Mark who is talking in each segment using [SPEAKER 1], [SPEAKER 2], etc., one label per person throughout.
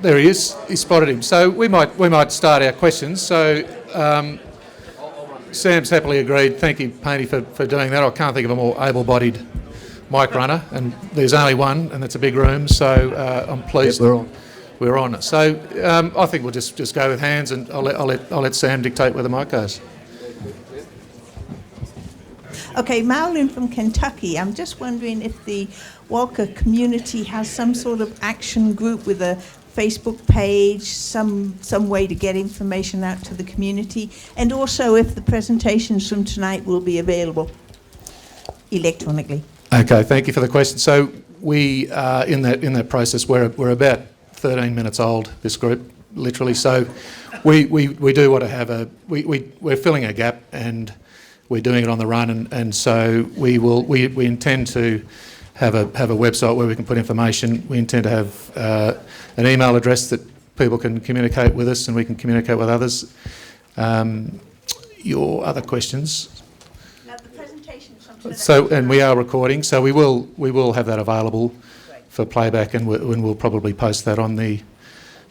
[SPEAKER 1] There he is. He spotted him. So we might start our questions. So Sam's happily agreed. Thank you, Painty, for doing that. I can't think of a more able-bodied mic runner, and there's only one, and it's a big room. So I'm pleased.
[SPEAKER 2] Yep,
[SPEAKER 1] we're on. So I think we'll just go with hands, and I'll let Sam dictate where the mic goes.
[SPEAKER 3] Okay, Marilyn from Kentucky. I'm just wondering if the Walcha community has some sort of action group with a Facebook page, some way to get information out to the community, and also if the presentations from tonight will be available electronically.
[SPEAKER 1] Okay, thank you for the question. So we are in that process. We're about 13 minutes old, this group, literally. So we do want to have we're filling a gap, and we're doing it on the run, and so we intend to have a website where we can put information. We intend to have an email address that people can communicate with us, and we can communicate with others. Your other questions?
[SPEAKER 3] Now the presentation.
[SPEAKER 1] So, and we are recording, so we will have that available for playback, and we'll probably post that on the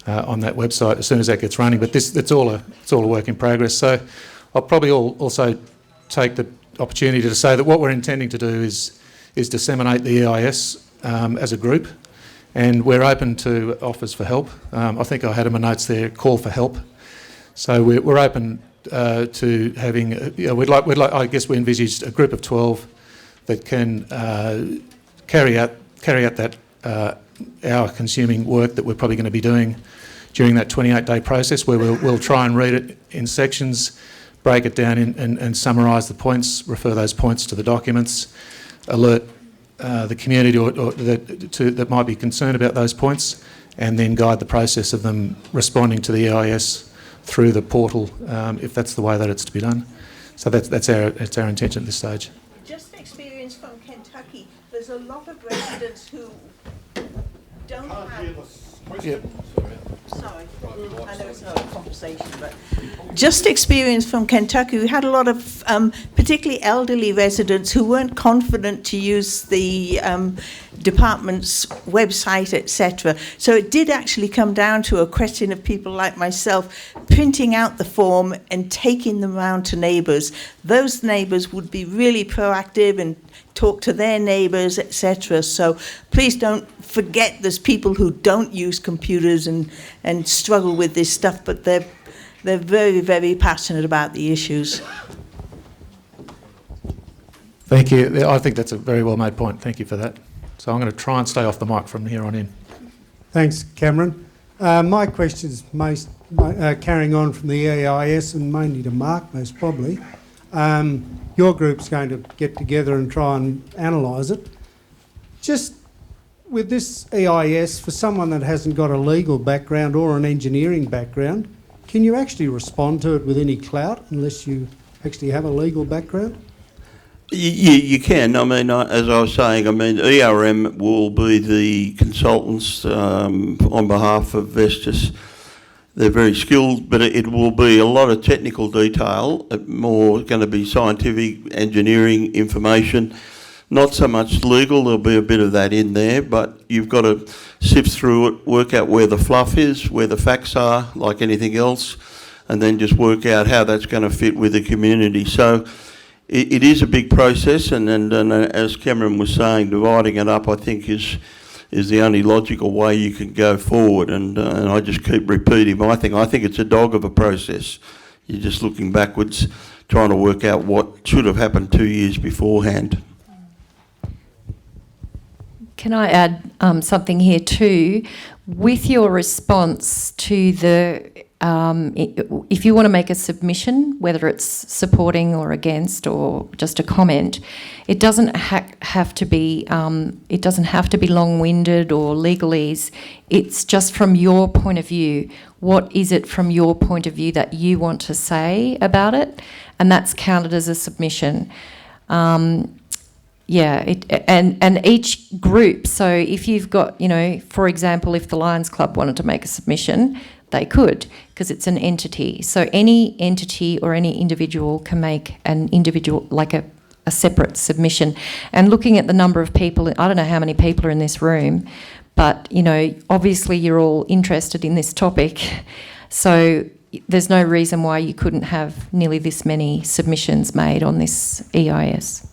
[SPEAKER 1] on that website as soon as that gets running. But it's all a work in progress. So I'll probably also take the opportunity to say that what we're intending to do is disseminate the EIS as a group, and we're open to offers for help. I think I had in my notes there, call for help. So we're open to having. We'd like. I guess we envisaged a group of 12 that can carry out that hour-consuming work that we're probably going to be doing during that 28-day process, where we'll try and read it in sections, break it down and summarise the points, refer those points to the documents, alert the community that might be concerned about those points, and then guide the process of them responding to the EIS through the portal, if that's the way that it's to be done. So that's our intention at this stage.
[SPEAKER 3] Just experience from Kentucky, there's a lot of residents who don't have...
[SPEAKER 1] Yep.
[SPEAKER 3] Sorry, I know it's not a conversation, but just experience from Kentucky, we had a lot of particularly elderly residents who weren't confident to use the department's website, etc. So it did actually come down to a question of people like myself printing out the form and taking them around to neighbours. Those neighbours would be really proactive and talk to their neighbours, etc. So please don't forget there's people who don't use computers and struggle with this stuff, but they're very, very passionate about the issues.
[SPEAKER 1] Thank you. I think that's a very well made point. Thank you for that. So I'm going to try and stay off the mic from here on in.
[SPEAKER 2] Thanks, Cameron. My question's carrying on from the EIS and mainly to Mark, most probably. Your group's going to get together and try and analyse it. Just with this EIS, for someone that hasn't got a legal background or an engineering background, can you actually respond to it with any clout unless you actually have a legal background?
[SPEAKER 4] You can. I mean, as I was saying, ERM will be the consultants on behalf of Vestas. They're very skilled, but it will be a lot of technical detail, more going to be scientific, engineering information, not so much legal. There'll be a bit of that in there, but you've got to sift through it, work out where the fluff is, where the facts are, like anything else, and then just work out how that's going to fit with the community. So it is a big process, and as Cameron was saying, dividing it up, I think, is the only logical way you can go forward. And I just keep repeating my thing. I think it's a dog of a process. You're just looking backwards, trying to work out what should have happened 2 years beforehand.
[SPEAKER 5] Can I add something here too? With your response to the, if you want to make a submission, whether it's supporting or against or just a comment, it doesn't have to be long-winded or legalese. It's just from your point of view. What is it from your point of view that you want to say about it? And that's counted as a submission. And each group, so if you've got, for example, if the Lions Club wanted to make a submission, they could, because it's an entity. So any entity or any individual can make an individual, like a separate submission. And looking at the number of people, I don't know how many people are in this room, but, you know, obviously you're all interested in this topic, so there's no reason why you couldn't have nearly this many submissions made on this EIS.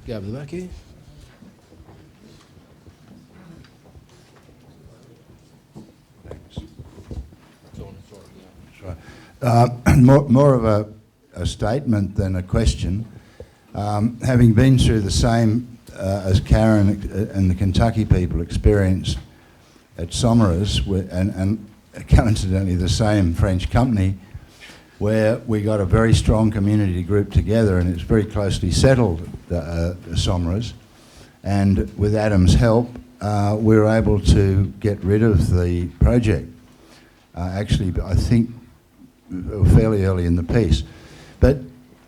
[SPEAKER 6] Go over the back here.
[SPEAKER 7] More of a statement than a question. Having been through the same as Karen and the Kentucky people experienced at Somers, and coincidentally the same French company, where we got a very strong community group together, and it's very closely settled, Somers, and with Adam's help we were able to get rid of the project. Actually, I think fairly early in the piece. But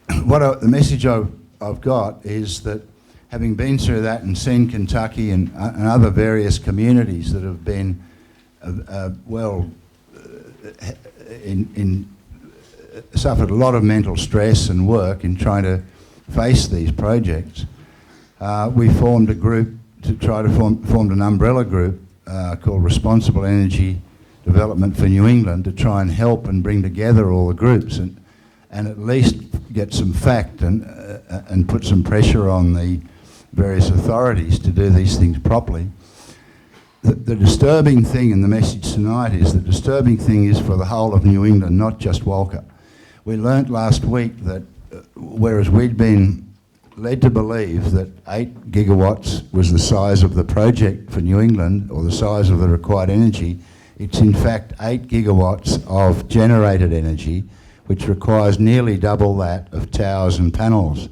[SPEAKER 7] the message I've got is that, having been through that and seen Kentucky and other various communities that have been suffered a lot of mental stress and work in trying to face these projects, we formed a group to try to formed an umbrella group called Responsible Energy Development for New England, to try and help and bring together all the groups and at least get some fact and put some pressure on the various authorities to do these things properly. The disturbing thing, and the message tonight is, the disturbing thing is for the whole of New England, not just Walcha. We learnt last week that whereas we'd been led to believe that 8 gigawatts was the size of the project for New England, or the size of the required energy, it's in fact 8 gigawatts of generated energy, which requires nearly double that of towers and panels.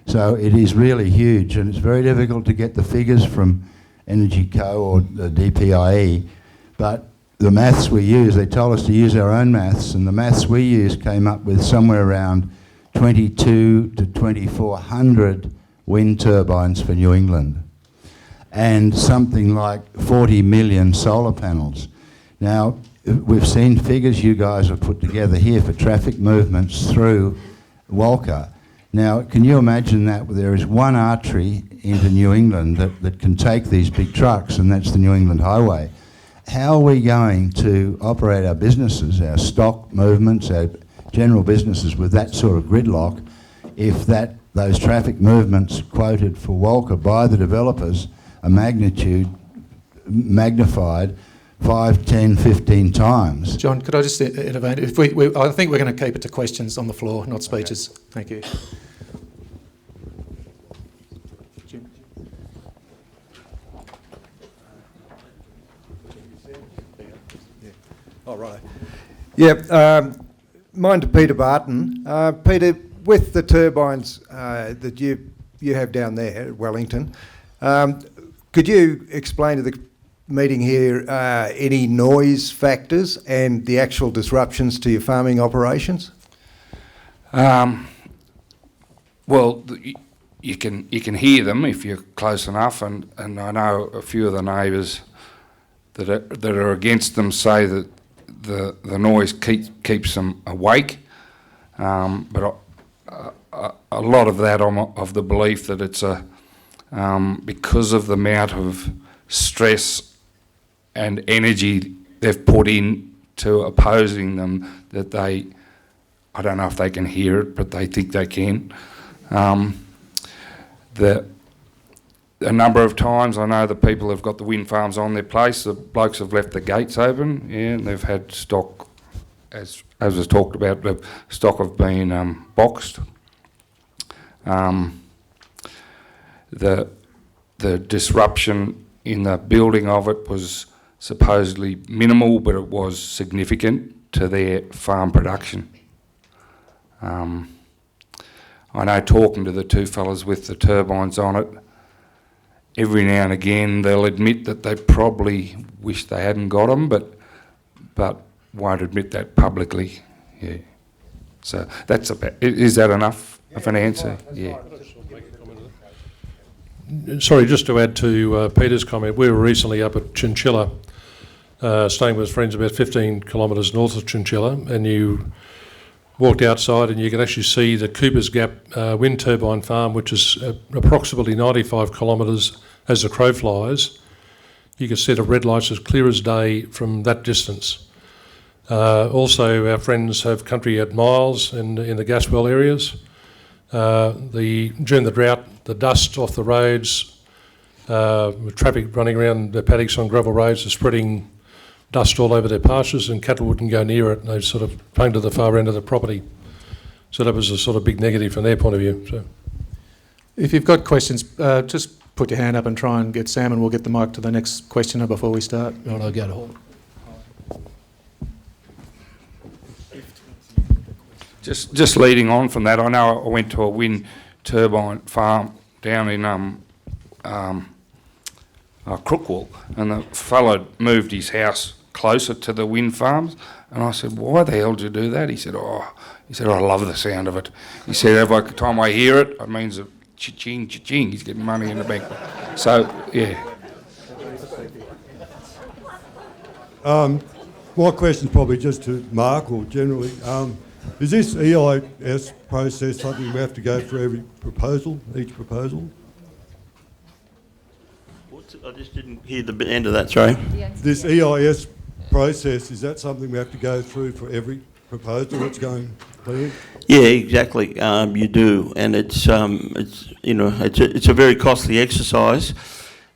[SPEAKER 7] So it is really huge, and it's very difficult to get the figures from Energy Co or the DPIE, but the maths we use, they told us to use our own maths, and the maths we used came up with somewhere around 22 to 2,400 wind turbines for New England, and something like 40 million solar panels. Now, we've seen figures you guys have put together here for traffic movements through Walcha. Now, can you imagine that there is one artery into New England that can take these big trucks, and that's the New England Highway? How are we going to operate our businesses, our stock movements, our general businesses with that sort of gridlock if those traffic movements quoted for Walcha by the developers are magnified 5, 10, 15 times?
[SPEAKER 1] John, could I just intervene? I think we're going to keep it to questions on the floor, not speeches. Thank you. Jim.
[SPEAKER 8] All right. Yeah, mine to Peter Barton. Peter, with the turbines that you have down there at Wellington, could you explain to the meeting here any noise factors and the actual disruptions to your farming operations?
[SPEAKER 9] Well, you can hear them if you're close enough, and I know a few of the neighbours that are against them say that the noise keeps them awake, but a lot of that I'm of the belief that it's because of the amount of stress and energy they've put in to opposing them, that I don't know if they can hear it, but they think they can. A number of times I know the people have got the wind farms on their place, the blokes have left the gates open, and they've had stock, as was talked about, the stock have been boxed. The disruption in the building of it was supposedly minimal, but it was significant to their farm production. I know, talking to the two fellas with the turbines on it, every now and again they'll admit that they probably wish they hadn't got them, but won't admit that publicly. Yeah. So that's about. Is that enough of an answer? Yeah.
[SPEAKER 6] Sorry, just to add to Peter's comment, we were recently up at Chinchilla, staying with friends about 15 kilometres north of Chinchilla, and you walked outside and you could actually see the Cooper's Gap wind turbine farm, which is approximately 95 kilometres as the crow flies. You could see the red lights as clear as day from that distance. Also, our friends have country at Miles in the gas well areas. During the drought, the dust off the roads, with traffic running around the paddocks on gravel roads is spreading dust all over their pastures, and cattle wouldn't go near it. They sort of hung to the far end of the property. So that was a sort of big negative from their point of view. So,
[SPEAKER 1] If you've got questions, just put your hand up and try and get Sam, and we'll get the mic to the next questioner before we start.
[SPEAKER 6] right, I'll go to Hall.
[SPEAKER 9] Just leading on from that, I know I went to a wind turbine farm down in Crookwell, and the fellow moved his house closer to the wind farms, and I said, "Why the hell did you do that?" He said, I love the sound of it. He said, every time I hear it, it means a cha-ching, cha-ching, he's getting money in the bank. So, yeah.
[SPEAKER 10] My question's probably just to Mark, or generally, is this EIS process something we have to go through every proposal, each proposal?
[SPEAKER 4] I just didn't hear the end of that, sorry.
[SPEAKER 10] This EIS process, is that something we have to go through for every proposal that's going clear?
[SPEAKER 4] Yeah, exactly. You do, and it's a very costly exercise.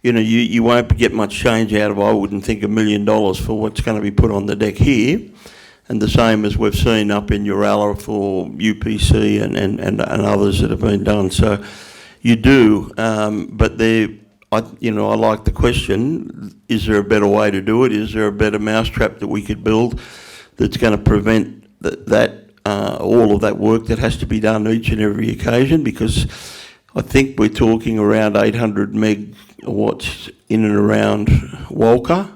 [SPEAKER 4] You won't get much change out of, I wouldn't think, $1 million for what's going to be put on the deck here, and the same as we've seen up in Uralla for UPC and others that have been done. So you do, but I like the question, is there a better way to do it? Is there a better mousetrap that we could build that's going to prevent all of that work that has to be done each and every occasion? Because I think we're talking around 800 megawatts in and around Walcha.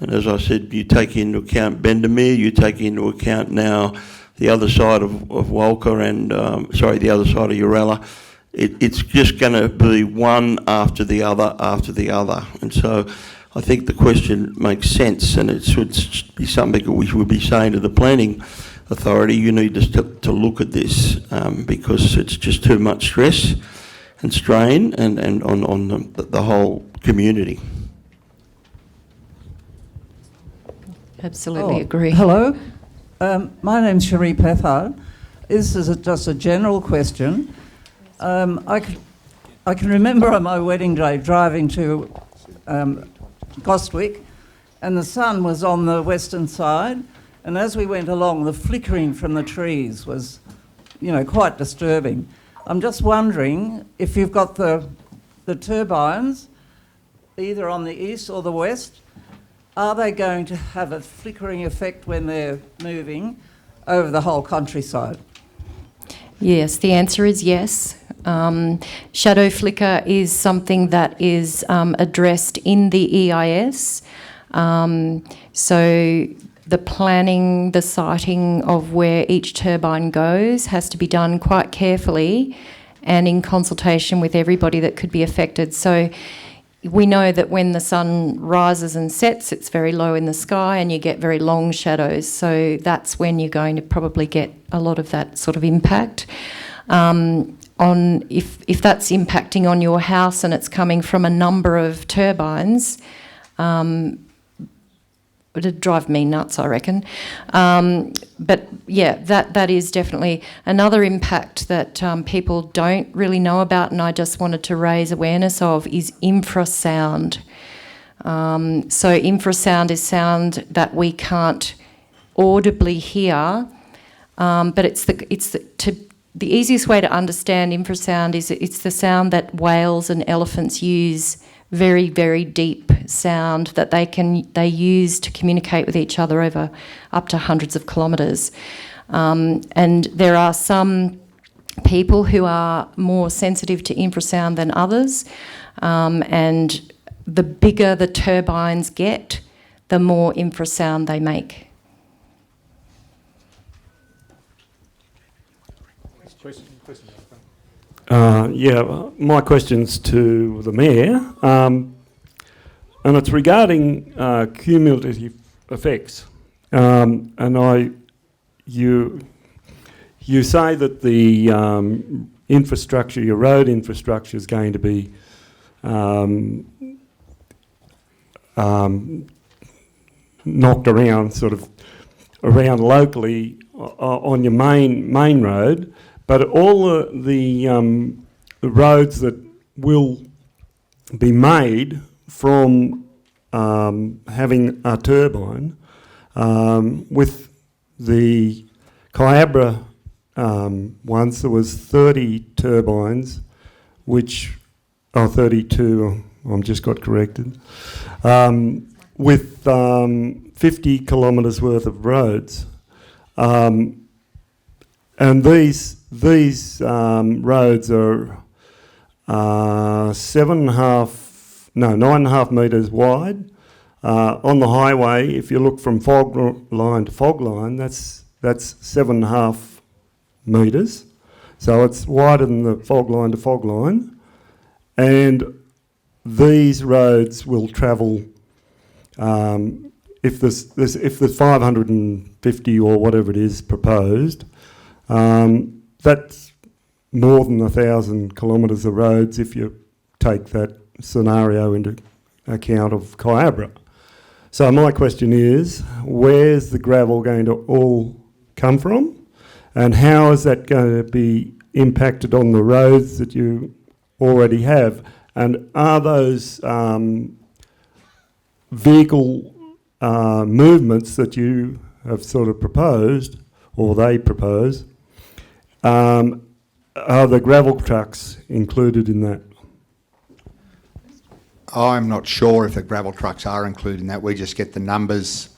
[SPEAKER 4] And as I said, you take into account Bendemeer, you take into account now the other side of Walcha and, the other side of Uralla. It's just going to be one after the other after the other. And so I think the question makes sense, and it should be something that we should be saying to the planning authority, you need to look at this because it's just too much stress and strain and on the whole community.
[SPEAKER 5] Absolutely agree.
[SPEAKER 11] Hello, my name's Cherie Pethard. This is just a general question. I can remember on my wedding day driving to Gostwick, and the sun was on the western side, and as we went along, the flickering from the trees was, quite disturbing. I'm just wondering if you've got the turbines either on the east or the west, are they going to have a flickering effect when they're moving over the whole countryside?
[SPEAKER 5] Yes, the answer is yes. Shadow flicker is something that is addressed in the EIS. So the planning, the siting of where each turbine goes has to be done quite carefully and in consultation with everybody that could be affected. So we know that when the sun rises and sets, it's very low in the sky and you get very long shadows. So that's when you're going to probably get a lot of that sort of impact. If that's impacting on your house and it's coming from a number of turbines, it'd drive me nuts, I reckon. But yeah, that is definitely another impact that people don't really know about, and I just wanted to raise awareness of, is infrasound. So infrasound is sound that we can't audibly hear, but the easiest way to understand infrasound is it's the sound that whales and elephants use, very, very deep sound that they use to communicate with each other over up to hundreds of kilometres. And there are some people who are more sensitive to infrasound than others, and the bigger the turbines get, the more infrasound they make.
[SPEAKER 12] My question's to the Mayor, and it's regarding cumulative effects. you say that the infrastructure, your road infrastructure, is going to be knocked around, sort of around locally on your main road, but all the roads that will be made from having a turbine, with the Kyabra once there was 30 turbines, which, 32, I just got corrected, with 50 kilometres worth of roads. And these roads are 9.5 metres wide. On the highway, if you look from fog line to fog line, that's 7.5 metres. So it's wider than the fog line to fog line. And these roads will travel, if there's 550 or whatever it is proposed, that's more than 1,000 kilometres of roads if you take that scenario into account of Kyabra. So my question is, where's the gravel going to all come from? And how is that going to be impacted on the roads that you already have? And are those vehicle movements that you have sort of proposed, or they propose, are the gravel trucks included in that?
[SPEAKER 13] I'm not sure if the gravel trucks are included in that. We just get the numbers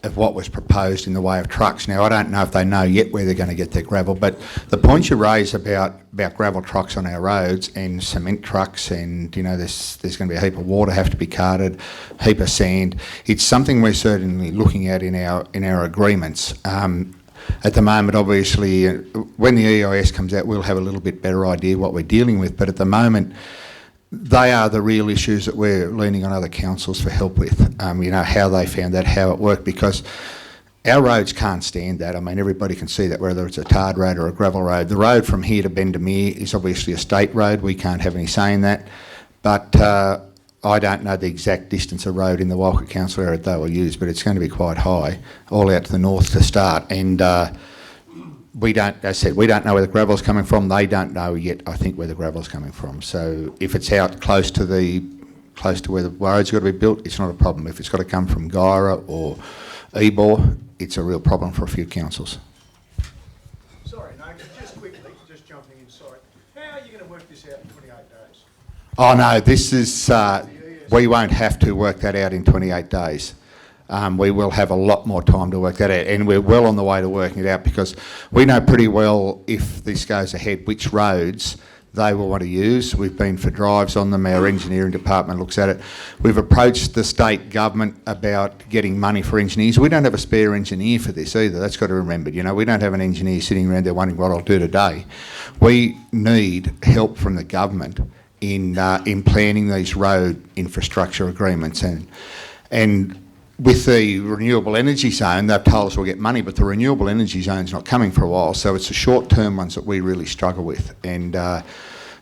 [SPEAKER 13] of what was proposed in the way of trucks. Now, I don't know if they know yet where they're going to get their gravel, but the points you raise about gravel trucks on our roads and cement trucks, and, you know, there's going to be a heap of water have to be carted, a heap of sand. It's something we're certainly looking at in our agreements. At the moment, obviously, when the EIS comes out, we'll have a little bit better idea what we're dealing with, but at the moment, they are the real issues that we're leaning on other councils for help with. You know, how they found that, how it worked, because our roads can't stand that. I mean, everybody can see that, whether it's a tarred road or a gravel road. The road from here to Bendemeer is obviously a state road. We can't have any say in that. But I don't know the exact distance of road in the Walcha Council area they will use, but it's going to be quite high, all out to the north to start. And we don't, as I said, we don't know where the gravel's coming from. They don't know yet, I think, where the gravel's coming from. So if it's out close to where the road's got to be built, it's not a problem. If it's got to come from Gyra or Ebor, it's a real problem for a few councils.
[SPEAKER 14] Sorry, no, just quickly, just jumping in, sorry. How are you going to work this out in 28 days?
[SPEAKER 13] Oh no, this is, we won't have to work that out in 28 days. We will have a lot more time to work that out, and we're well on the way to working it out, because we know pretty well, if this goes ahead, which roads they will want to use. We've been for drives on them. Our engineering department looks at it. We've approached the state government about getting money for engineers. We don't have a spare engineer for this either. That's got to be remembered. You know, we don't have an engineer sitting around there wondering what I'll do today. We need help from the government in planning these road infrastructure agreements, and with the Renewable Energy Zone, they've told us we'll get money, but the Renewable Energy Zone's not coming for a while, so it's the short-term ones that we really struggle with. And that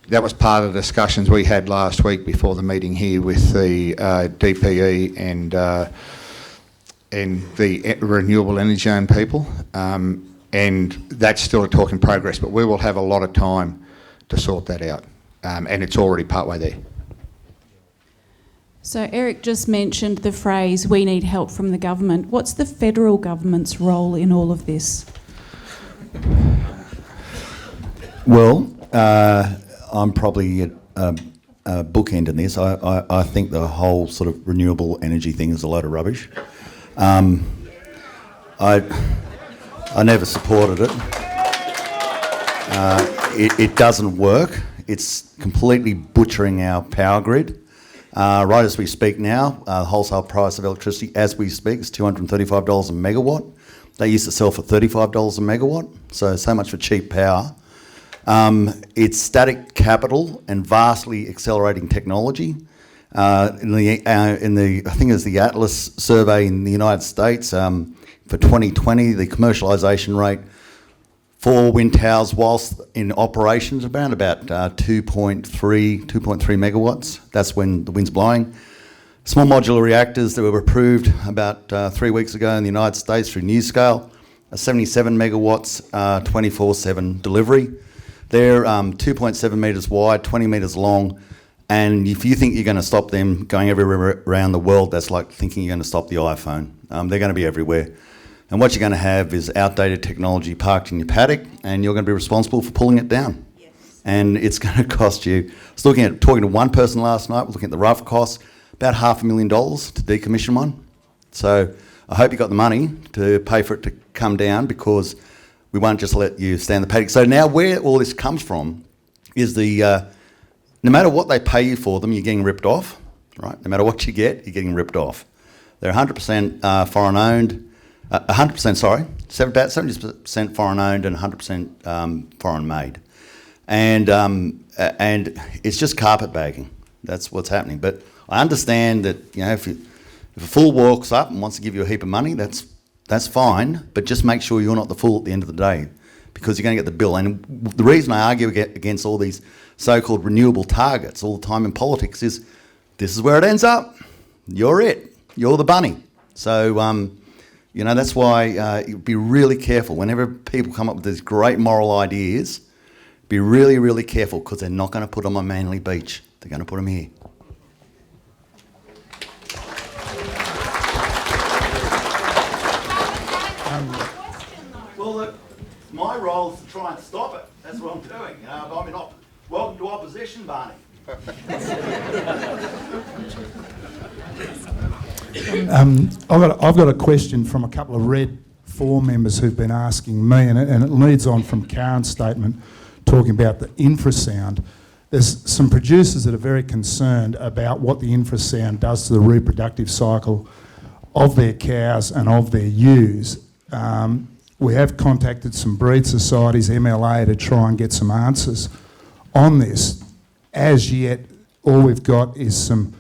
[SPEAKER 13] was part of the discussions we had last week before the meeting here with the DPE and the Renewable Energy Zone people. And that's still a talk in progress, but we will have a lot of time to sort that out. And it's already partway there.
[SPEAKER 15] So Eric just mentioned the phrase, we need help from the government. What's the federal government's role in all of this?
[SPEAKER 16] Well, I'm probably a bookend in this. I think the whole sort of renewable energy thing is a load of rubbish. I never supported it. It doesn't work. It's completely butchering our power grid. Right as we speak now, the wholesale price of electricity as we speak is $235 a megawatt. They used to sell for $35 a megawatt, so much for cheap power. It's static capital and vastly accelerating technology. In the I think it was the Atlas survey in the United States, for 2020, the commercialisation rate 4 wind towers whilst in operations, around about 2.3 megawatts. That's when the wind's blowing. Small modular reactors that were approved about 3 weeks ago in the United States through NewScale, 77 megawatts, 24/7 delivery. They're 2.7 metres wide, 20 metres long, and if you think you're going to stop them going everywhere around the world, that's like thinking you're going to stop the iPhone. They're going to be everywhere. And what you're going to have is outdated technology parked in your paddock, and you're going to be responsible for pulling it down. Yes. And it's going to cost you, I was talking to one person last night, looking at the rough costs, about $500,000 to decommission one. So I hope you got the money to pay for it to come down, because we won't just let you stay in the paddock. So now where all this comes from is no matter what they pay you for them, you're getting ripped off, right? No matter what you get, you're getting ripped off. They're 100% foreign owned, 100%, sorry, about 70% foreign owned and 100% foreign made. And it's just carpetbagging. That's what's happening. But I understand that, if a fool walks up and wants to give you a heap of money, that's fine, but just make sure you're not the fool at the end of the day, because you're going to get the bill. And the reason I argue against all these so-called renewable targets all the time in politics is this is where it ends up. You're it. You're the bunny. So, that's why be really careful. Whenever people come up with these great moral ideas, be really, really careful, because they're not going to put them on Manly Beach. They're going to put them here. Well, look, my role is to try and stop it. That's what I'm doing. Welcome to opposition, Barney.
[SPEAKER 17] I've got a question from a couple of Red 4 members who've been asking me, and it leads on from Karen's statement talking about the infrasound. There's some producers that are very concerned about what the infrasound does to the reproductive cycle of their cows and of their ewes. We have contacted some breed societies, MLA, to try and get some answers on this. As yet, all we've got is some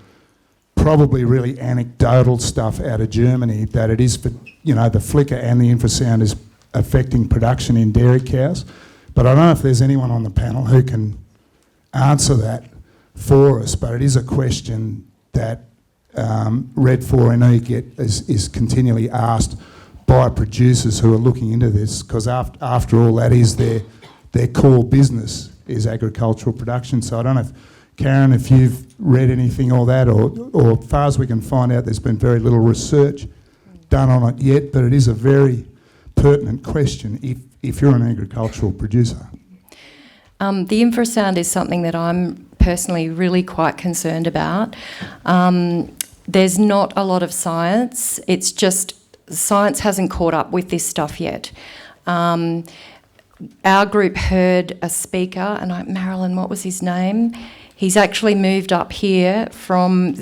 [SPEAKER 17] probably really anecdotal stuff out of Germany that it is for, the flicker and the infrasound is affecting production in dairy cows. But I don't know if there's anyone on the panel who can answer that for us, but it is a question that Red 4NE is continually asked by producers who are looking into this, because after all, that is their core business, is agricultural production. So I don't know if, Karen, if you've read anything or that, or as far as we can find out, there's been very little research done on it yet, but it is a very pertinent question if you're an agricultural producer.
[SPEAKER 5] The infrasound is something that I'm personally really quite concerned about. There's not a lot of science. It's just science hasn't caught up with this stuff yet. Our group heard a speaker, and Marilyn, what was his name? He's actually moved up here from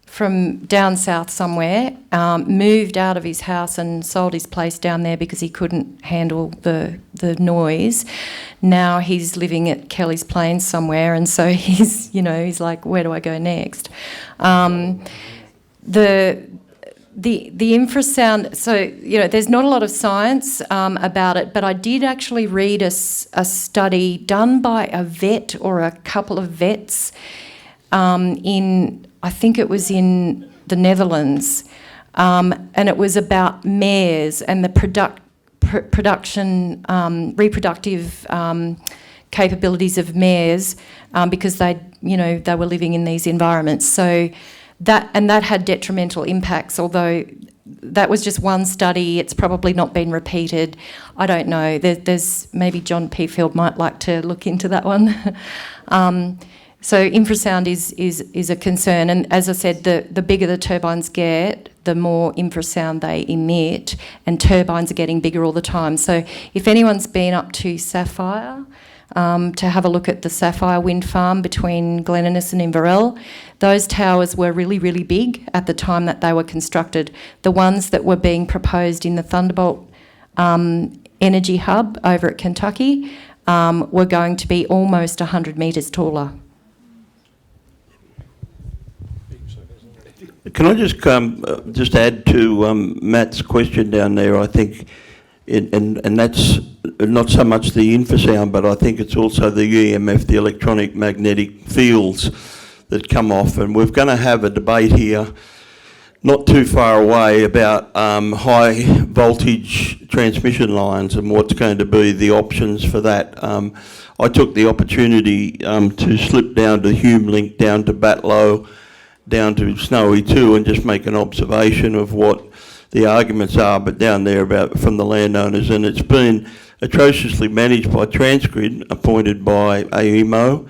[SPEAKER 5] from down south somewhere, moved out of his house and sold his place down there because he couldn't handle the noise. Now he's living at Kelly's Plains somewhere, and so he's like, where do I go next? The infrasound, so, there's not a lot of science about it, but I did actually read a study done by a vet or a couple of vets I think it was in the Netherlands, and it was about mares and the reproductive capabilities of mares, because they were living in these environments. So that had detrimental impacts, although that was just one study. It's probably not been repeated. I don't know. There's maybe John Peafield might like to look into that one. So infrasound is a concern, and as I said, the bigger the turbines get, the more infrasound they emit, and turbines are getting bigger all the time. So if anyone's been up to Sapphire, to have a look at the Sapphire wind farm between Glen Innes and Inverell, those towers were really, really big at the time that they were constructed. The ones that were being proposed in the Thunderbolt Energy Hub over at Kentucky were going to be almost 100 metres taller.
[SPEAKER 4] Can I just add to Matt's question down there? I think and that's not so much the infrasound, but I think it's also the EMF, the electronic magnetic fields that come off. And we're going to have a debate here not too far away about high voltage transmission lines and what's going to be the options for that. I took the opportunity to slip down to HumeLink, down to Batlow, down to Snowy 2, and just make an observation of what the arguments are, but down there about from the landowners, and it's been atrociously managed by Transgrid, appointed by AEMO,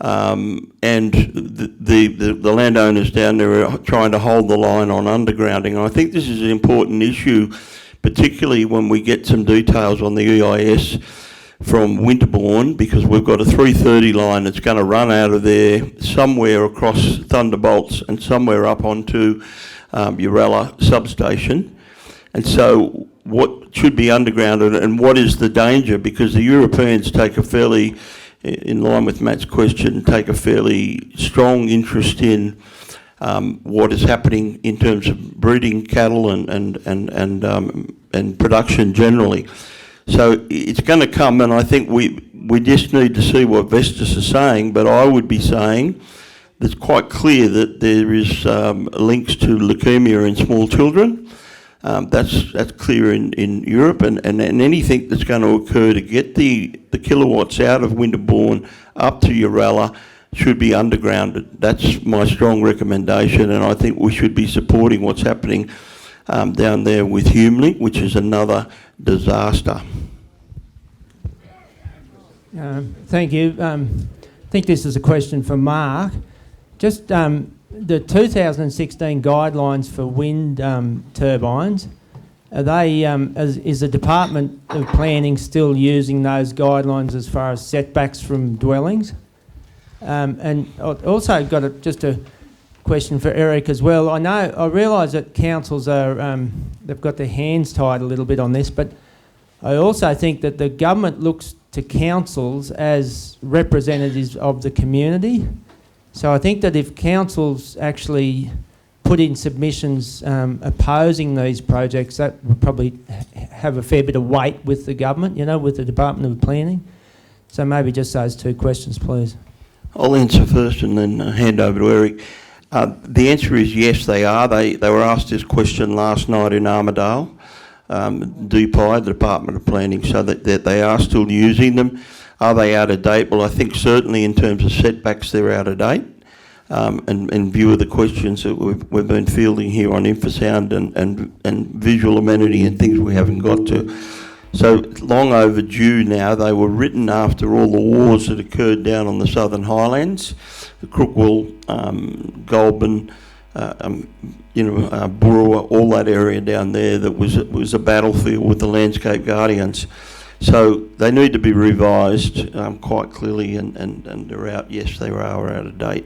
[SPEAKER 4] and the landowners down there are trying to hold the line on undergrounding. And I think this is an important issue, particularly when we get some details on the EIS from Winterbourne, because we've got a 330 line that's going to run out of there somewhere across Thunderbolts and somewhere up onto Urella substation. And so what should be undergrounded and what is the danger? Because the Europeans take a fairly, in line with Matt's question, take a fairly strong interest in what is happening in terms of breeding cattle and production generally. So it's going to come, and I think we just need to see what Vestas is saying, but I would be saying it's quite clear that there is links to leukemia in small children. That's clear in Europe, and anything that's going to occur to get the kilowatts out of Winterbourne up to Urella should be undergrounded. That's my strong recommendation, and I think we should be supporting what's happening down there with HumeLink, which is another disaster.
[SPEAKER 18] Thank you. I think this is a question for Mark. Just the 2016 guidelines for wind turbines, are they, is the Department of Planning still using those guidelines as far as setbacks from dwellings? And also got just a question for Eric as well. I realise that councils are, they've got their hands tied a little bit on this, but I also think that the government looks to councils as representatives of the community. So I think that if councils actually put in submissions opposing these projects, that would probably have a fair bit of weight with the government, with the Department of Planning. So maybe just those two questions, please.
[SPEAKER 4] I'll answer first and then hand over to Eric. The answer is yes, they are. They were asked this question last night in Armidale, DPI, the Department of Planning, so that they are still using them. Are they out of date? Well, I think certainly in terms of setbacks, they're out of date. And in view of the questions that we've been fielding here on infrasound and visual amiety and things we haven't got to. So long overdue now. They were written after all the wars that occurred down on the Southern Highlands, the Crookwell, Goulburn, Burra, all that area down there that was a battlefield with the Landscape Guardians. So they need to be revised quite clearly, and they're out. Yes, they are out of date.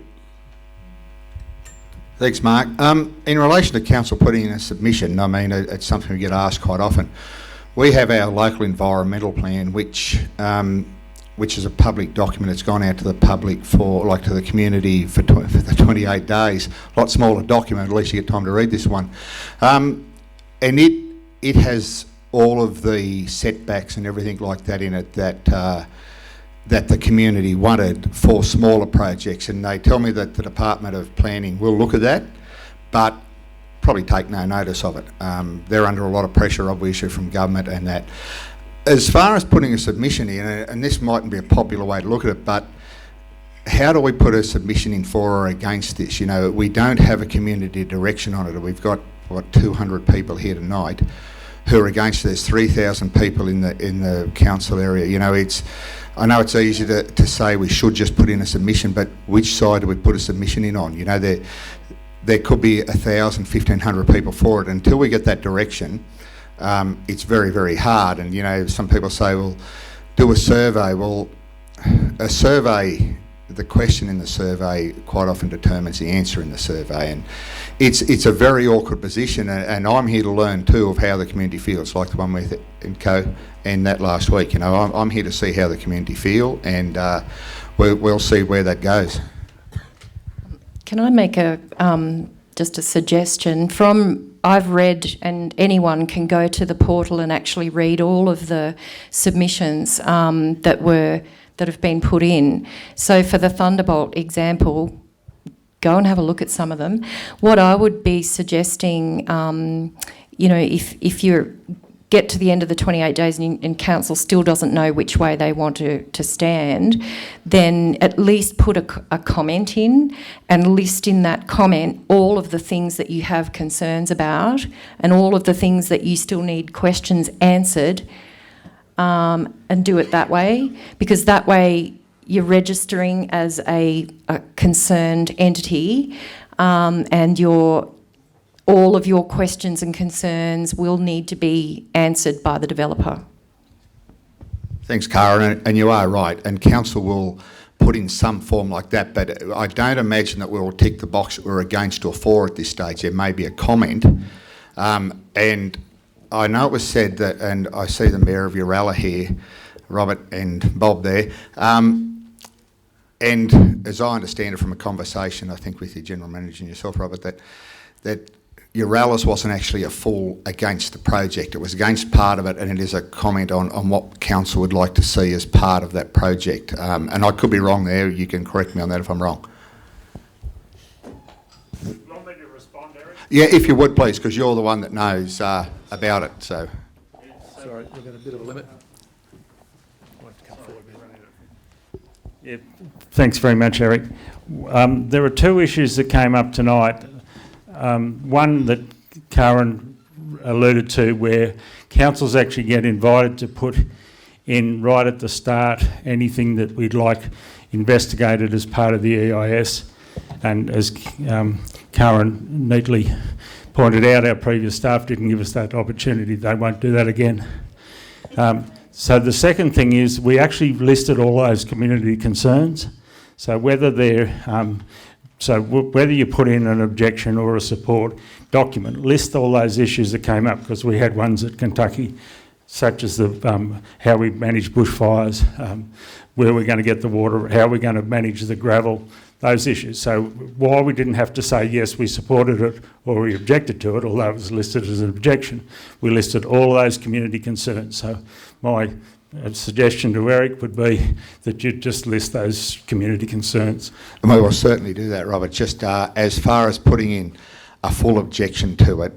[SPEAKER 13] Thanks, Mark. In relation to council putting in a submission, I mean, it's something we get asked quite often. We have our local environmental plan, which is a public document. It's gone out to the public to the community for the 28 days. A lot smaller document, at least you get time to read this one. And it has all of the setbacks and everything like that in it that the community wanted for smaller projects, and they tell me that the Department of Planning will look at that, but probably take no notice of it. They're under a lot of pressure, obviously, from government and that. As far as putting a submission in, and this mightn't be a popular way to look at it, but how do we put a submission in for or against this? We don't have a community direction on it. We've got, 200 people here tonight who are against it. There's 3,000 people in the council area. I know it's easy to say we should just put in a submission, but which side do we put a submission in on? There could be 1,000, 1,500 people for it. Until we get that direction, it's very, very hard. And, some people say, well, do a survey. Well, a survey, the question in the survey quite often determines the answer in the survey. And it's a very awkward position. And I'm here to learn, too, of how the community feels, like the one with Co and that last week. I'm here to see how the community feel, and we'll see where that goes.
[SPEAKER 5] Can I make just a suggestion? From I've read, and anyone can go to the portal and actually read all of the submissions that have been put in. So for the Thunderbolt example, go and have a look at some of them. What I would be suggesting, if you get to the end of the 28 days and council still doesn't know which way they want to stand, then at least put a comment in and list in that comment all of the things that you have concerns about and all of the things that you still need questions answered, and do it that way, because that way you're registering as a concerned entity, and all of your questions and concerns will need to be answered by the developer.
[SPEAKER 13] Thanks, Karen, and you are right, and council will put in some form like that, but I don't imagine that we'll tick the box that we're against or for at this stage. There may be a comment, and I know it was said that, and I see the Mayor of Uralla here, Robert and Bob there, and as I understand it from a conversation, I think with your General Manager and yourself, Robert, that Uralla's wasn't actually a full against the project. It was against part of it, and it is a comment on what council would like to see as part of that project. And I could be wrong there. You can correct me on that if I'm wrong.
[SPEAKER 12] Want me to respond, Eric?
[SPEAKER 13] Yeah, if you would, please, because you're the one that knows about it. So.
[SPEAKER 1] Sorry, we've got a bit of a limit.
[SPEAKER 12] Yeah, thanks very much, Eric. There are two issues that came up tonight. One that Karen alluded to, where councils actually get invited to put in right at the start anything that we'd like investigated as part of the EIS. And as Karen neatly pointed out, our previous staff didn't give us that opportunity. They won't do that again. So the second thing is we actually listed all those community concerns. So whether they're whether you put in an objection or a support document, list all those issues that came up, because we had ones at Kentucky, such as the how we manage bushfires, where we're going to get the water, how we're going to manage the gravel, those issues. So while we didn't have to say, yes, we supported it or we objected to it, although it was listed as an objection, we listed all those community concerns. So my suggestion to Eric would be that you just list those community concerns.
[SPEAKER 13] And we will certainly do that, Robert. Just as far as putting in a full objection to it,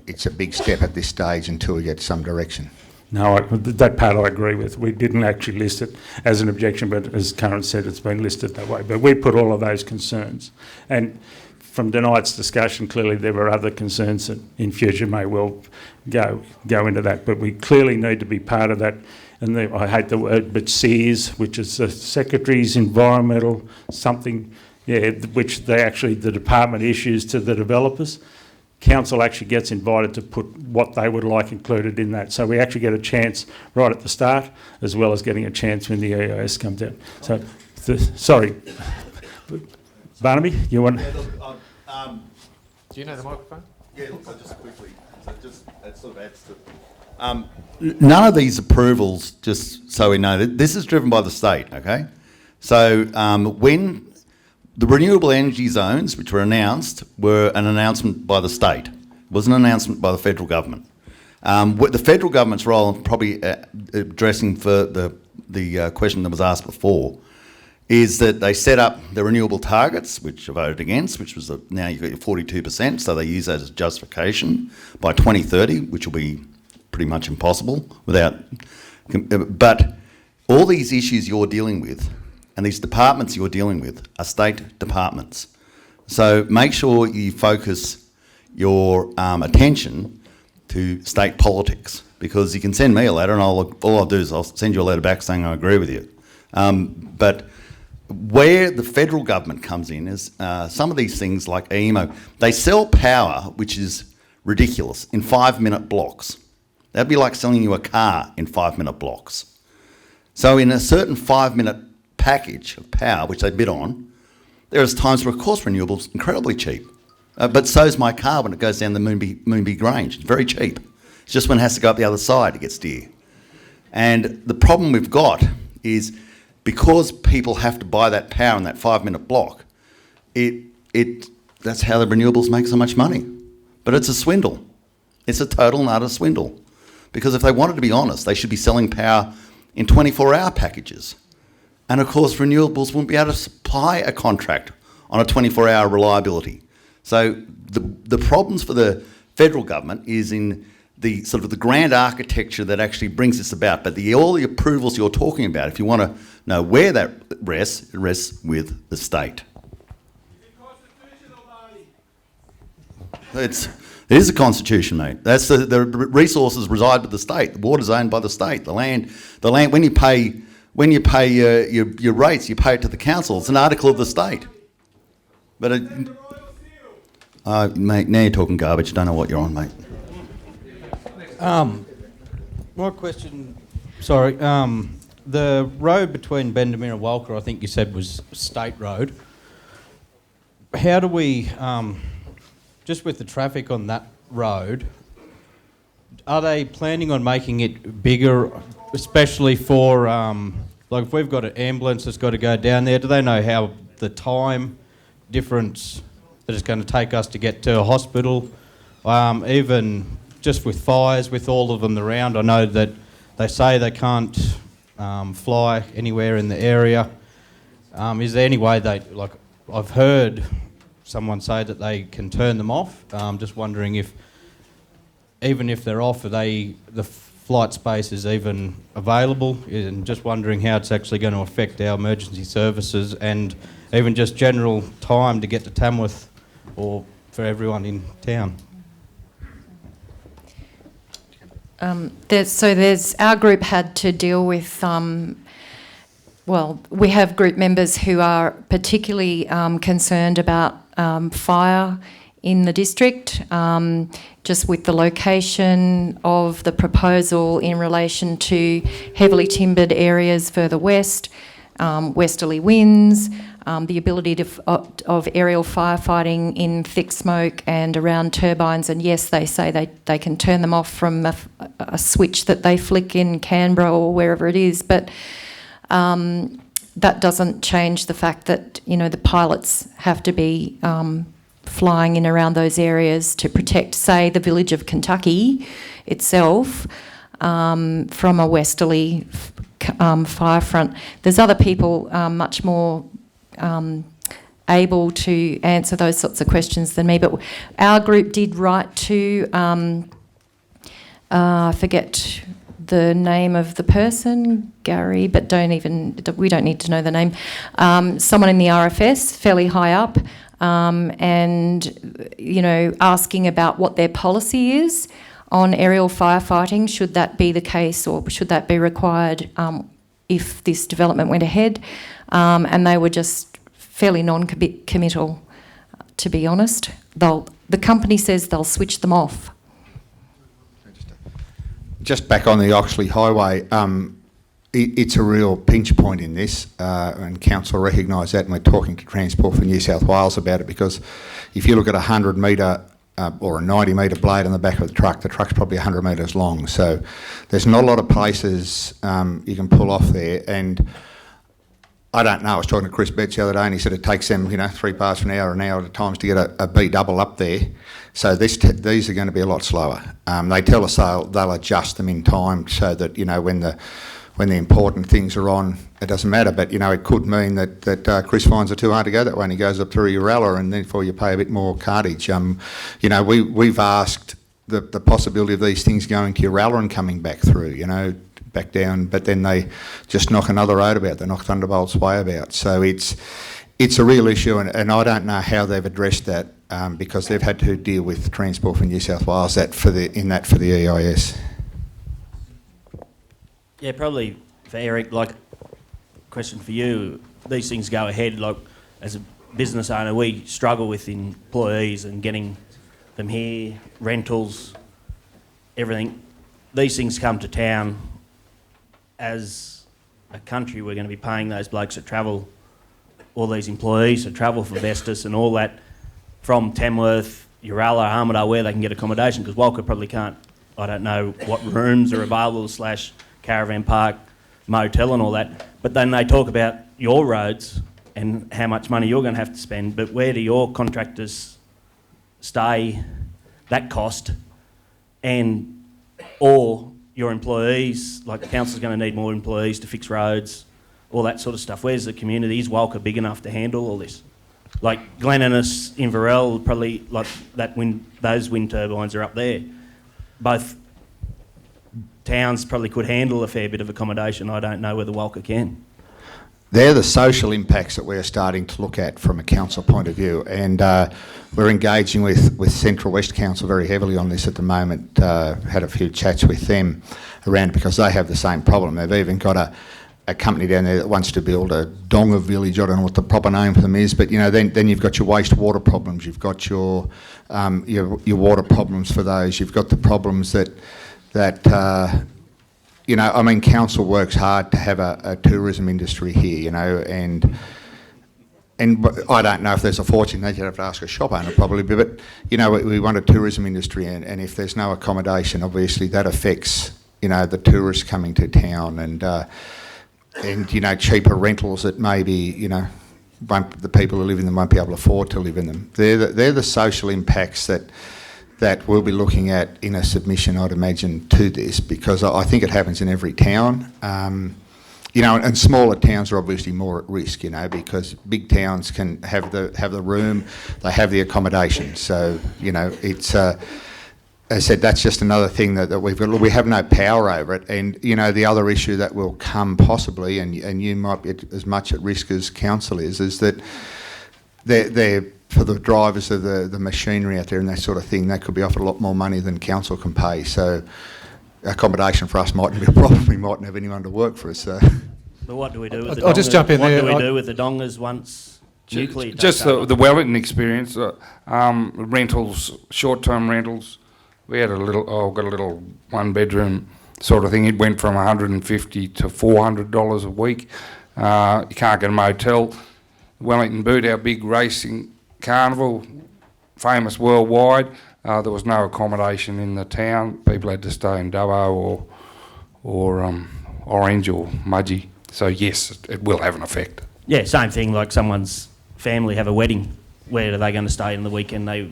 [SPEAKER 13] it's a big step at this stage until we get some direction.
[SPEAKER 12] No, that part I agree with. We didn't actually list it as an objection, but as Karen said, it's been listed that way. But we put all of those concerns. And from tonight's discussion, clearly there were other concerns that in future may well go into that. But we clearly need to be part of that. And I hate the word, but SEERS, which is the Secretary's Environmental something, which the department issues to the developers. Council actually gets invited to put what they would like included in that. So we actually get a chance right at the start, as well as getting a chance when the EIS comes out. So, sorry, Barnaby, you want?
[SPEAKER 1] Do you know the microphone?
[SPEAKER 16] Yeah, just quickly. That sort of adds to. None of these approvals, just so we know, this is driven by the state. Okay, so when the renewable energy zones, which were announced, were an announcement by the state. It was an announcement by the federal government. The federal government's role, probably addressing for the question that was asked before, is that they set up the renewable targets, which are voted against, which was now you've got your 42%, so they use that as justification by 2030, which will be pretty much impossible without. But all these issues you're dealing with, and these departments you're dealing with, are state departments. So make sure you focus your attention to state politics, because you can send me a letter and all I'll do is I'll send you a letter back saying I agree with you. But where the federal government comes in is some of these things like EMO, they sell power, which is ridiculous, in 5-minute blocks. That'd be like selling you a car in 5-minute blocks. So in a certain 5-minute package of power, which they bid on, there is times where, of course, renewables incredibly cheap. But so's my car when it goes down the Moonbee Grange. It's very cheap. It's just when it has to go up the other side it gets dear. And the problem we've got is because people have to buy that power in that 5-minute block, that's how the renewables make so much money. But it's a swindle. It's a total and utter swindle. Because if they wanted to be honest, they should be selling power in 24-hour packages. And of course, renewables wouldn't be able to supply a contract on a 24-hour reliability. So the problems for the federal government is in the sort of the grand architecture that actually brings this about. But all the approvals you're talking about, if you want to know where that rests, it rests with the state. It is a constitution, mate. That's the resources reside with the state. The water's owned by the state. The land. When you pay your rates, you pay it to the council. It's an article of the state. But mate, now you're talking garbage. Don't know what you're on, mate.
[SPEAKER 19] My question, sorry, the road between Bendemeer and Walcha, I think you said was state road. How do we, just with the traffic on that road, are they planning on making it bigger, especially for, like if we've got an ambulance that's got to go down there, do they know how the time difference that it's going to take us to get to a hospital? Even just with fires, with all of them around, I know that they say they can't fly anywhere in the area. Is there any way like I've heard someone say that they can turn them off. Just wondering if, even if they're off, the flight space is even available, and just wondering how it's actually going to affect our emergency services and even just general time to get to Tamworth or for everyone in town.
[SPEAKER 5] There's our group had to deal with, we have group members who are particularly concerned about fire in the district, just with the location of the proposal in relation to heavily timbered areas further west, westerly winds, the ability of aerial firefighting in thick smoke and around turbines. And yes, they say they can turn them off from a switch that they flick in Canberra or wherever it is, but that doesn't change the fact that, you know, the pilots have to be flying in around those areas to protect, say, the village of Kentucky itself from a westerly fire front. There's other people much more able to answer those sorts of questions than me, but our group did write to, I forget the name of the person, Gary, but we don't need to know the name. Someone in the RFS, fairly high up, and, you know, asking about what their policy is on aerial firefighting. Should that be the case, or should that be required if this development went ahead? And they were just fairly non-committal, to be honest. The company says they'll switch them off.
[SPEAKER 13] Just back on the Oxley Highway, it's a real pinch point in this, and council recognise that, and we're talking to Transport for New South Wales about it, because if you look at a 100 metre or a 90 metre blade on the back of the truck's probably 100 metres long, so there's not a lot of places you can pull off there. And I don't know, I was talking to Chris Betts the other day, and he said it takes them, 3 parts per hour, an hour at times to get a B double up there. So these are going to be a lot slower. They tell us they'll adjust them in time so that, when the important things are on, it doesn't matter. But, it could mean that Chris finds it too hard to go that way and he goes up through Uralla, and therefore you pay a bit more cartage. We've asked the possibility of these things going to Uralla and coming back through, back down, but then they just knock another road about. They knock Thunderbolt's Way about. So it's a real issue, and I don't know how they've addressed that, because they've had to deal with Transport for New South Wales for the EIS.
[SPEAKER 20] Yeah, probably for Eric, question for you. These things go ahead, as a business owner, we struggle with employees and getting them here, rentals, everything. These things come to town. As a country, we're going to be paying those blokes that travel, all these employees that travel for Vestas and all that, from Tamworth, Uralla, Armidale, where they can get accommodation, because Walcha probably can't. I don't know what rooms are available / caravan park, motel and all that. But then they talk about your roads and how much money you're going to have to spend, but where do your contractors stay? that cost, and or your employees, like the council's going to need more employees to fix roads, all that sort of stuff. Where's the community? Is Walcha big enough to handle all this? Like Glen Innes, Inverell, probably like that those wind turbines are up there. Both towns probably could handle a fair bit of accommodation. I don't know whether Walcha can.
[SPEAKER 13] They're the social impacts that we're starting to look at from a council point of view, and we're engaging with Central West Council very heavily on this at the moment. Had a few chats with them around because they have the same problem. They've even got a company down there that wants to build a Donga village. I don't know what the proper name for them is, but then you've got your wastewater problems, you've got your water problems for those, you've got the problems that council works hard to have a tourism industry here, and I don't know if there's a fortune that you'd have to ask a shop owner probably, but we want a tourism industry, and if there's no accommodation, obviously that affects the tourists coming to town, and cheaper rentals that maybe the people who live in them won't be able to afford to live in them. They're the social impacts that we'll be looking at in a submission, I'd imagine, to this, because I think it happens in every town. And smaller towns are obviously more at risk, because big towns can have the room, they have the accommodation. So, it's, as I said, that's just another thing that we've got. We have no power over it. And, the other issue that will come possibly, and you might be as much at risk as council is that they're for the drivers of the machinery out there and that sort of thing, that could be offered a lot more money than council can pay. So accommodation for us mightn't be a problem. We mightn't have anyone to work for us. So.
[SPEAKER 20] But what do we do with the
[SPEAKER 1] I'll just jump in there.
[SPEAKER 20] What do we do with the dongas once nuclear takes
[SPEAKER 9] Just
[SPEAKER 20] over?
[SPEAKER 9] the Wellington experience, rentals, short-term rentals. We had got a little one-bedroom sort of thing. It went from $150 to $400 a week. You can't get a motel. Wellington Boot, our big racing carnival, famous worldwide. There was no accommodation in the town. People had to stay in Dubbo or Orange or Mudgee. So yes, it will have an effect.
[SPEAKER 20] Yeah, same thing. Like someone's family have a wedding. Where are they going to stay in the weekend? They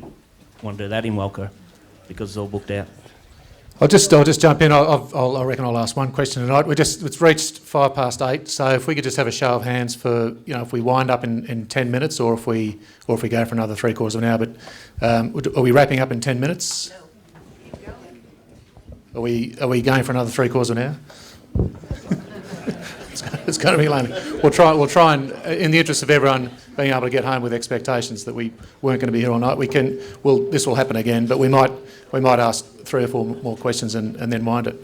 [SPEAKER 20] want to do that in Walcha because it's all booked out.
[SPEAKER 1] I'll just jump in. I reckon I'll ask one question tonight. It's reached 8:05, so if we could just have a show of hands for if we wind up in 10 minutes, or if we go for another 3/4 of an hour. But are we wrapping up in 10 minutes? No. Are we going for another 3/4 of an hour? It's going to be long. We'll try and, in the interest of everyone being able to get home with expectations that we weren't going to be here all night. This will happen again, but we might ask 3 or 4 more questions and then wind it.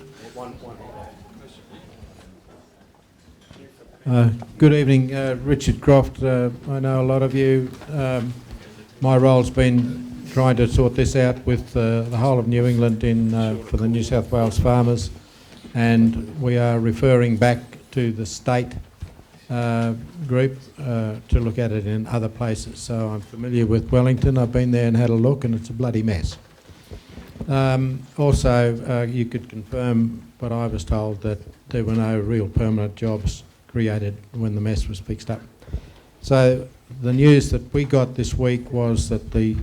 [SPEAKER 21] Good evening, Richard Croft. I know a lot of you. My role's been trying to sort this out with the whole of New England for the New South Wales farmers, and we are referring back to the state group to look at it in other places. So I'm familiar with Wellington. I've been there and had a look, and it's a bloody mess. Also, you could confirm what I was told, that there were no real permanent jobs created when the mess was fixed up. So the news that we got this week was that the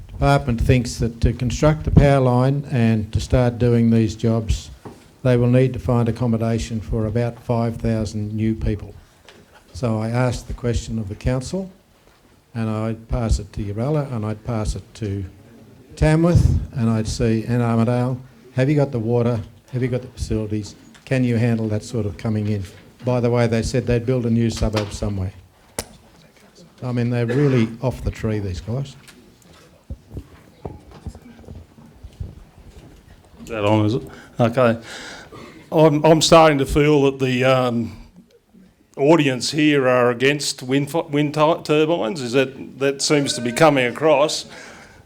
[SPEAKER 21] department thinks that to construct the power line and to start doing these jobs, they will need to find accommodation for about 5,000 new people. So I asked the question of the council, and I'd pass it to Uralla, and I'd pass it to Tamworth, and I'd see, and Armidale, have you got the water? Have you got the facilities? Can you handle that sort of coming in? By the way, they said they'd build a new suburb somewhere. I mean, they're really off the tree, these guys.
[SPEAKER 22] Is that on, is it? Okay. I'm starting to feel that the audience here are against wind turbines. That seems to be coming across.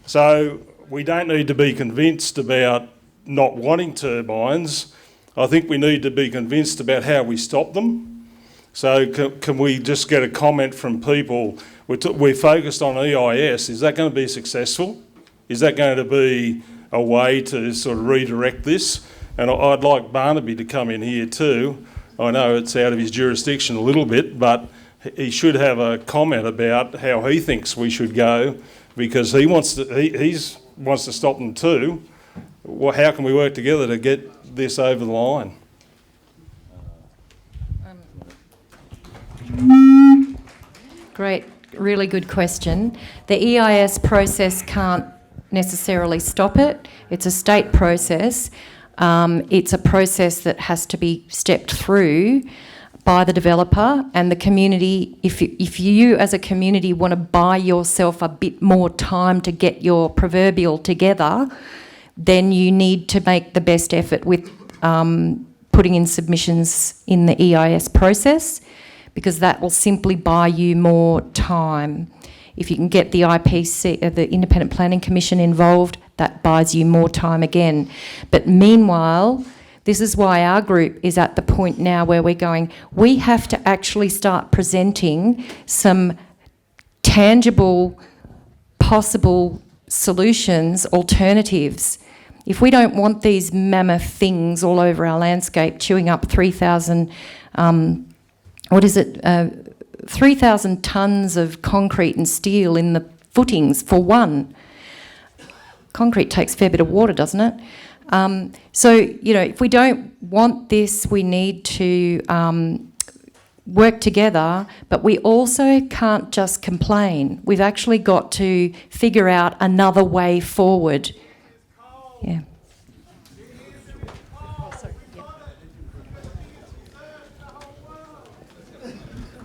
[SPEAKER 22] So we don't need to be convinced about not wanting turbines. I think we need to be convinced about how we stop them. So can we just get a comment from people? We're focused on EIS. Is that going to be successful? Is that going to be a way to sort of redirect this? And I'd like Barnaby to come in here too. I know it's out of his jurisdiction a little bit, but he should have a comment about how he thinks we should go, because he wants to. He's wants to stop them too. Well, how can we work together to get this over the line?
[SPEAKER 5] Great, really good question. The EIS process can't necessarily stop it. It's a state process. It's a process that has to be stepped through by the developer and the community. If you as a community want to buy yourself a bit more time to get your proverbial together, then you need to make the best effort with putting in submissions in the EIS process, because that will simply buy you more time. If you can get the IPC, the Independent Planning Commission, involved, that buys you more time again. But meanwhile, this is why our group is at the point now where we're going, we have to actually start presenting some tangible, possible solutions, alternatives. If we don't want these mammoth things all over our landscape chewing up 3,000, 3,000 tonnes of concrete and steel in the footings for one. Concrete takes a fair bit of water, doesn't it? So, you know, if we don't want this, we need to work together, but we also can't just complain. We've actually got to figure out another way forward. Yeah.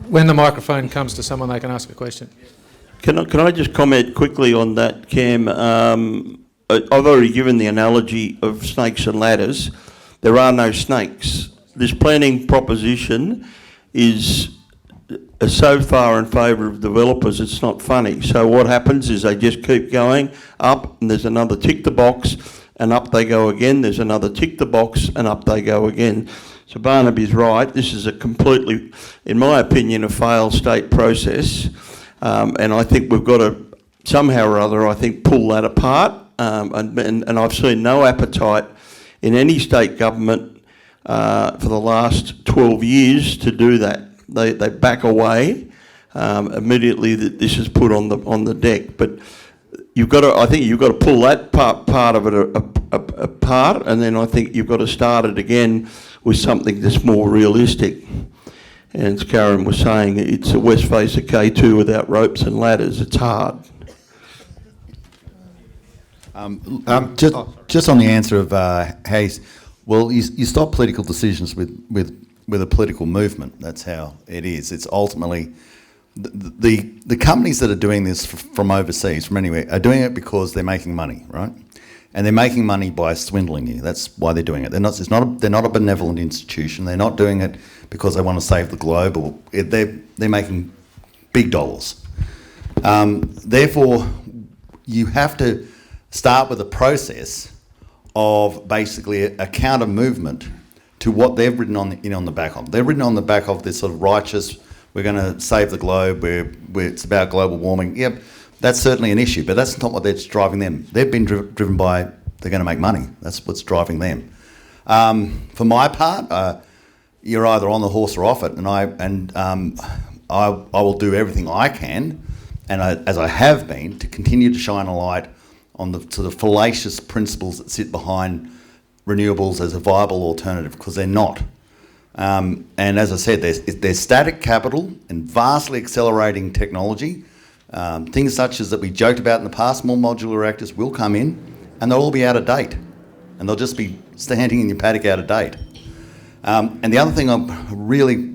[SPEAKER 1] When the microphone comes to someone, they can ask a question.
[SPEAKER 4] Can I just comment quickly on that, Cam? I've already given the analogy of snakes and ladders. There are no snakes. This planning proposition is so far in favour of developers, it's not funny. So what happens is they just keep going up, and there's another tick the box, and up they go again. There's another tick the box, and up they go again. So Barnaby's right. This is a completely, in my opinion, a failed state process. And I think we've got to, somehow or other, I think, pull that apart. And I've seen no appetite in any state government for the last 12 years to do that. They back away immediately that this is put on the deck. But I think you've got to pull that part of it apart, and then I think you've got to start it again with something that's more realistic. And as Karen was saying, it's a west face of K2 without ropes and ladders. It's hard.
[SPEAKER 16] Just on the answer of Hayes, well, you stop political decisions with a political movement. That's how it is. It's ultimately the companies that are doing this from overseas, from anywhere, are doing it because they're making money, right? And they're making money by swindling you. That's why they're doing it. They're not a benevolent institution. They're not doing it because they want to save the globe. Or they're making big dollars. Therefore, you have to start with a process of basically a counter movement to what they've written on the back of. They've written on the back of this sort of righteous, we're going to save the globe, it's about global warming. Yep, that's certainly an issue, but that's not that's driving them. They've been driven by, they're going to make money. That's what's driving them. For my part, you're either on the horse or off it, and I will do everything I can, and as I have been, to continue to shine a light on the sort of fallacious principles that sit behind renewables as a viable alternative, because they're not. And as I said, there's static capital and vastly accelerating technology. Things such as that we joked about in the past, more modular reactors will come in, and they'll all be out of date, and they'll just be standing in your paddock out of date. And the other thing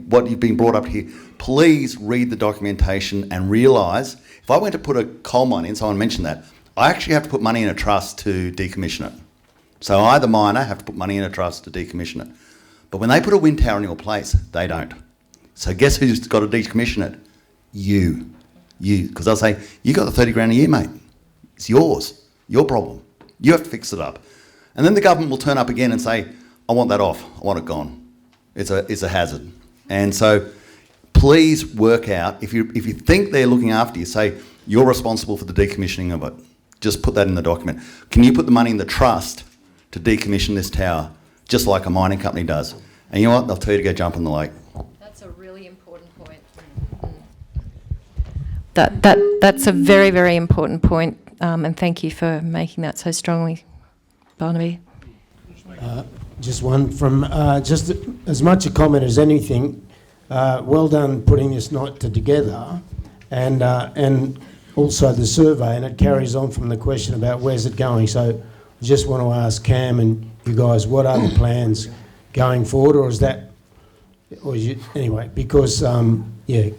[SPEAKER 16] what you've been brought up here, please read the documentation and realise, if I went to put a coal mine in, someone mentioned that, I actually have to put money in a trust to decommission it. So I, the miner, have to put money in a trust to decommission it. But when they put a wind tower in your place, they don't. So guess who's got to decommission it? You. Because they'll say, you got the 30 grand a year, mate. It's yours. Your problem. You have to fix it up. And then the government will turn up again and say, I want that off. I want it gone. It's a hazard. And so please work out, if you think they're looking after you, say, you're responsible for the decommissioning of it. Just put that in the document. Can you put the money in the trust to decommission this tower, just like a mining company does? And you know what? They'll tell you to go jump in the lake.
[SPEAKER 5] That's a really important point. That's a very, very important point. and thank you for making that so strongly, Barnaby.
[SPEAKER 2] Just one from just as much a comment as anything. Well done putting this night together, and also the survey, and it carries on from the question about where's it going. So I just want to ask Cam and you guys, what are the plans going forward, or is that, or is you, anyway? Because yeah,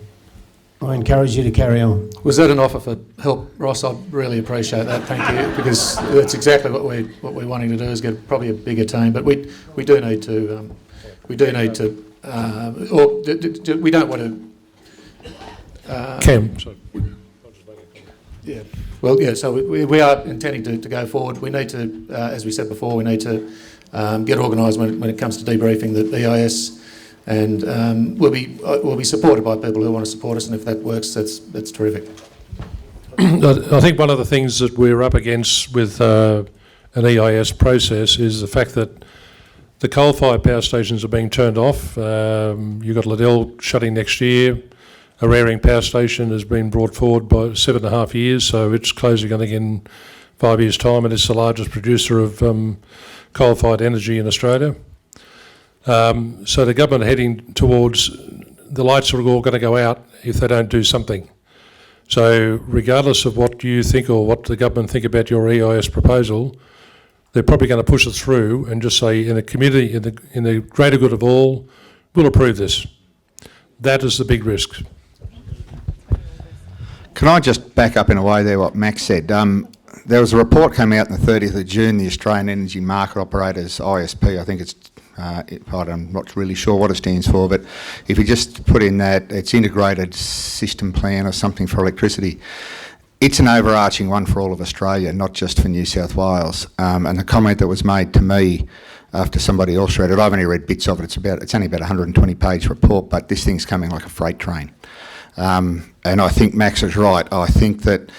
[SPEAKER 2] I encourage you to carry on.
[SPEAKER 1] Was that an offer for help, Ross? I'd really appreciate that. Thank you, because that's exactly what we're wanting to do, is get probably a bigger team. But we do need to we don't want to.
[SPEAKER 6] Cam, sorry.
[SPEAKER 1] Yeah. Well, yeah. So we are intending to go forward. We need to, as we said before, we need to get organised when it comes to debriefing the EIS. And we'll be supported by people who want to support us, and if that works, that's terrific.
[SPEAKER 6] I think one of the things that we're up against with an EIS process is the fact that the coal-fired power stations are being turned off. You've got Liddell shutting next year. A Raring power station has been brought forward by 7.5 years, so it's closing, I think, in 5 years' time, and it's the largest producer of coal-fired energy in Australia. So the government are heading towards the lights are all going to go out if they don't do something. So regardless of what you think or what the government think about your EIS proposal, they're probably going to push it through and just say, in the community, in the greater good of all, we'll approve this. That is the big risk.
[SPEAKER 13] Can I just back up in a way there what Max said? There was a report came out on the 30th of June, the Australian Energy Market Operators, ISP, I think it's I'm not really sure what it stands for, but if you just put in that, it's Integrated System Plan or something for electricity. It's an overarching one for all of Australia, not just for New South Wales. And the comment that was made to me after somebody else read it, I've only read bits of it, it's only about a 120-page report, but this thing's coming like a freight train. And I think Max is right. I think that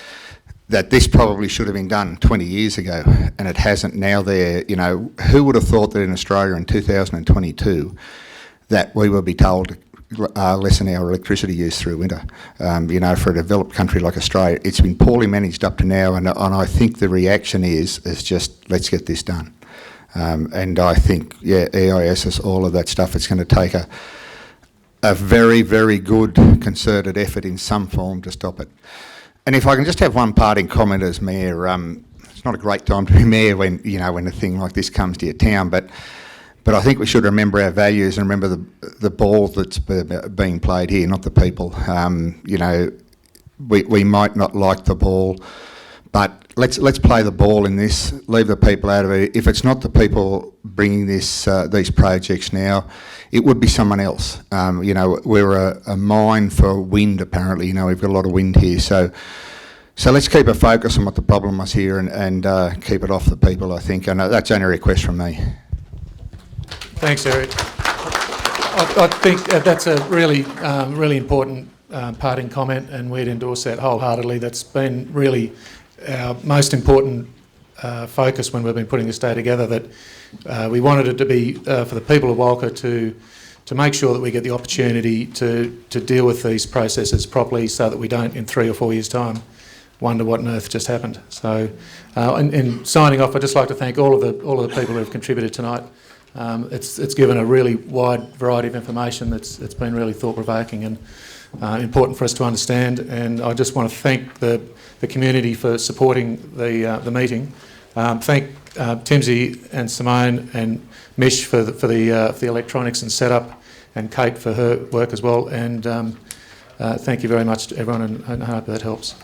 [SPEAKER 13] this probably should have been done 20 years ago, and it hasn't. Now there, you know, who would have thought that in Australia in 2022 that we would be told to lessen our electricity use through winter? You know, for a developed country like Australia, it's been poorly managed up to now, and I think the reaction is just let's get this done. And I think, yeah, EIS, all of that stuff, it's going to take a very, very good concerted effort in some form to stop it. And if I can just have one parting comment as Mayor, it's not a great time to be Mayor when a thing like this comes to your town, but I think we should remember our values and remember the ball that's being played here, not the people. You know, we might not like the ball, but let's play the ball in this, leave the people out of it. If it's not the people bringing these projects now, it would be someone else. You know, we're a mine for wind, apparently. You know, we've got a lot of wind here. So let's keep a focus on what the problem was here and keep it off the people, I think. And that's only a request from me.
[SPEAKER 1] Thanks, Eric. I think that's a really, really important parting comment, and we'd endorse that wholeheartedly. That's been really our most important focus when we've been putting this day together, that we wanted it to be for the people of Walcha to make sure that we get the opportunity to deal with these processes properly, so that we don't, in 3 or 4 years' time, wonder what on earth just happened. So, in signing off, I'd just like to thank all of the people who have contributed tonight. It's given a really wide variety of information that's been really thought-provoking and important for us to understand. And I just want to thank the community for supporting the meeting. Thank Timsy and Simone and Mish for the electronics and setup, and Kate for her work as well. And thank you very much to everyone, and I hope that helps.